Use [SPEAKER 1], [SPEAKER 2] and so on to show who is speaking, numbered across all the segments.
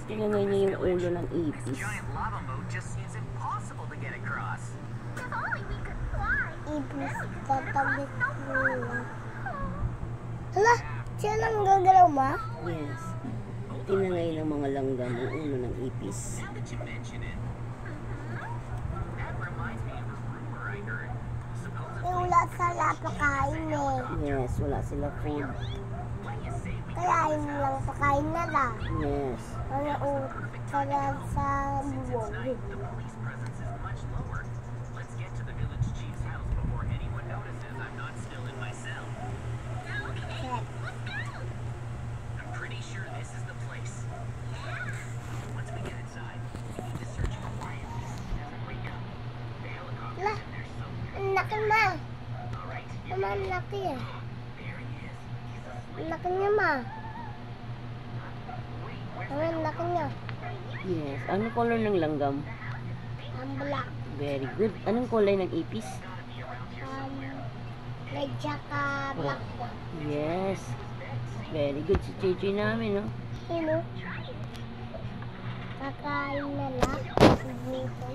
[SPEAKER 1] Tinangay niya yung ulo ng ipis.
[SPEAKER 2] Ipis, tatagit nila. Hala, siya lang gagalaw ba?
[SPEAKER 1] Yes. Tinangay ng mga langgam ang ulo ng ipis.
[SPEAKER 2] Wala sila pakain eh.
[SPEAKER 1] Yes, wala sila food.
[SPEAKER 2] Kaya yun lang pakain na lang.
[SPEAKER 1] Yes.
[SPEAKER 2] Mga utara sa buwong. Lah, ang laki ma. Mama, ang laki eh. Ang laki niya ma. Mama, ang laki niya.
[SPEAKER 1] Yes. Anong color ng langgam?
[SPEAKER 2] Ang black.
[SPEAKER 1] Very good. Anong kulay ng ipis?
[SPEAKER 2] Red tsaka black na.
[SPEAKER 1] Yes. Very good si Chichi namin, no?
[SPEAKER 2] Sino? Kakain na lang. Dito.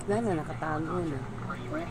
[SPEAKER 1] Wala na, nakatago na.